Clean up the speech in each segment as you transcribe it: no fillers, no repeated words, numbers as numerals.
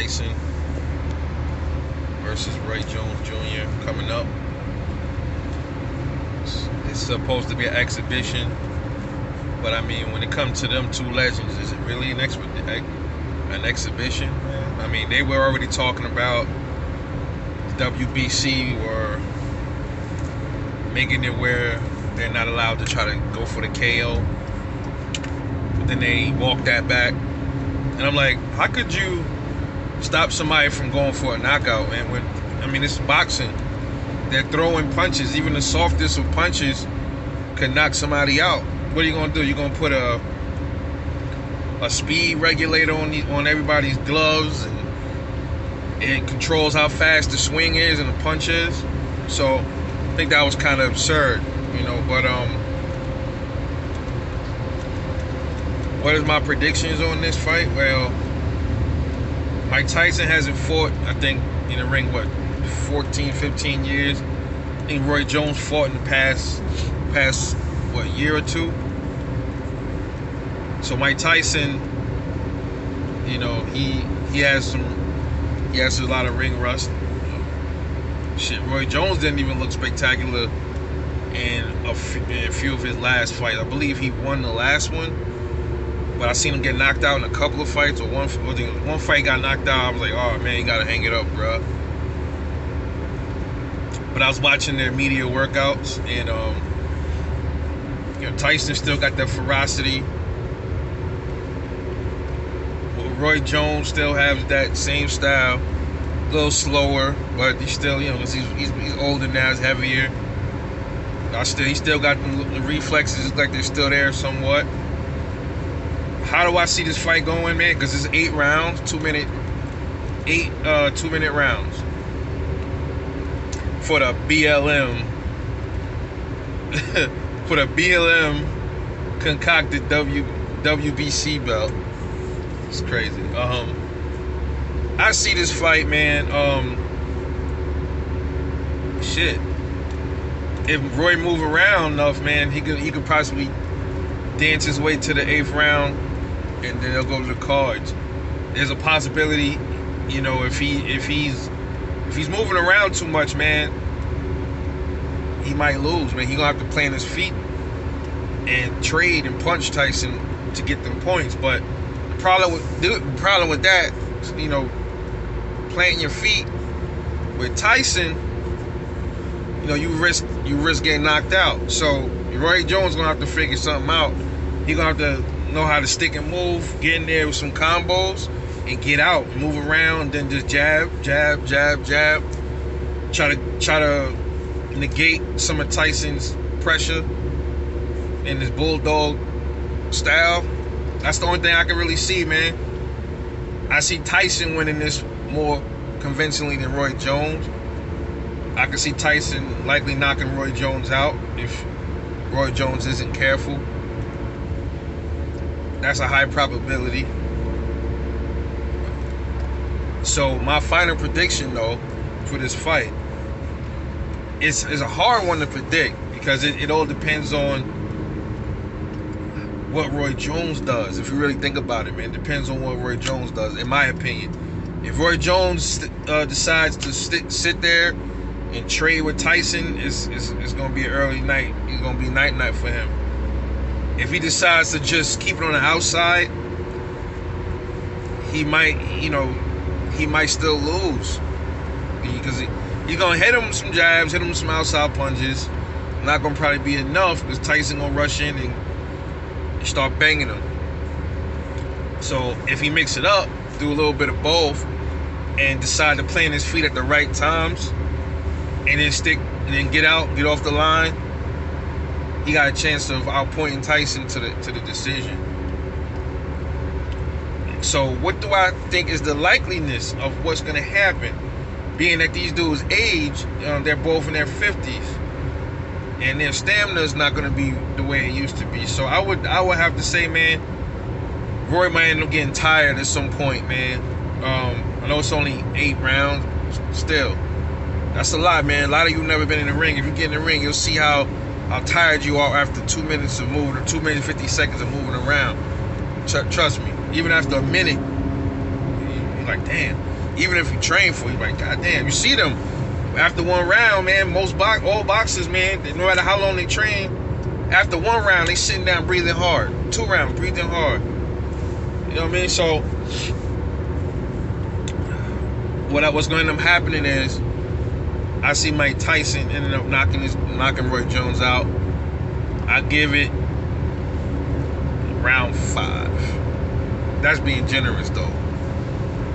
Tyson versus Roy Jones Jr. coming up. It's supposed to be an exhibition, but I mean, when it comes to them two legends, is it really an exhibition? I mean, they were already talking about WBC or making it where they're not allowed to try to go for the KO, but then they walked that back. And I'm like, how could you stop somebody from going for a knockout, man? When, I mean, it's boxing. They're throwing punches. Even the softest of punches can knock somebody out. What are you gonna do? You're gonna put a speed regulator on everybody's gloves, and it controls how fast the swing is and the punch is. So I think that was kind of absurd, you know. But what is my predictions on this fight? Well, Mike Tyson hasn't fought, I think, in the ring, 14, 15 years. I think Roy Jones fought in the past year or two. So Mike Tyson, you know, he has a lot of ring rust. Shit, Roy Jones didn't even look spectacular in a few of his last fights. I believe he won the last one, but I seen him get knocked out in a couple of fights. Or one fight got knocked out. I was like, oh man, you gotta hang it up, bro. But I was watching their media workouts, and you know, Tyson still got that ferocity. Roy Jones still has that same style, a little slower, but he's still, you know, because he's older now, he's heavier. He still got the reflexes, like they're still there somewhat. How do I see this fight going, man? Because it's 8 rounds, 2-minute rounds for the BLM. For the BLM concocted WBC belt. It's crazy. I see this fight, man. Shit. If Roy move around enough, man, he could possibly dance his way to the 8th round, and then they'll go to the cards. There's a possibility, you know, if he's moving around too much, man, he might lose, man. He gonna have to plant his feet and trade and punch Tyson to get them points. But the problem with that, you know, planting your feet with Tyson, you know, you risk getting knocked out. So Roy Jones gonna have to figure something out. He gonna have to know how to stick and move, get in there with some combos, and get out, move around, and then just jab, jab, jab, jab. Try to negate some of Tyson's pressure in his bulldog style. That's the only thing I can really see, man. I see Tyson winning this more convincingly than Roy Jones. I can see Tyson likely knocking Roy Jones out if Roy Jones isn't careful. That's a high probability. So my final prediction, though, for this fight, it's a hard one to predict because it all depends on what Roy Jones does. If you really think about it, man, it depends on what Roy Jones does, in my opinion. If Roy Jones decides to sit there and trade with Tyson, it's going to be an early night. It's going to be night for him. If he decides to just keep it on the outside, he might still lose because he's going to hit him with some jabs, hit him with some outside punches. Not going to probably be enough because Tyson going to rush in and start banging him. So if he mix it up, do a little bit of both, and decide to plant his feet at the right times, and then get off the line, he got a chance of outpointing Tyson to the decision. So what do I think is the likeliness of what's going to happen? Being that these dudes' age, they're both in their 50s, and their stamina is not going to be the way it used to be. So I would have to say, man, Roy might end up getting tired at some point, man. I know it's only 8 rounds. Still, that's a lot, man. A lot of you never been in the ring. If you get in the ring, you'll see how tired you are after 2 minutes of moving, or 2 minutes 50 seconds of moving around. Trust me. Even after a minute, you're like, damn. Even if you train for it, you're like, God damn, you see them after one round, man. All boxers, man, no matter how long they train, after one round, they sitting down breathing hard. 2 rounds, breathing hard. You know what I mean? So what's going to end up happening is I see Mike Tyson ended up knocking Roy Jones out. I give it round 5. That's being generous, though.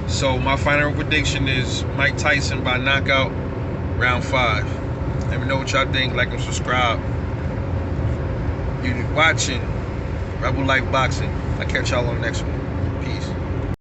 So my final prediction is Mike Tyson by knockout, round 5. Let me know what y'all think. Like and subscribe. You're watching Rebel Life Boxing. I'll catch y'all on the next one. Peace.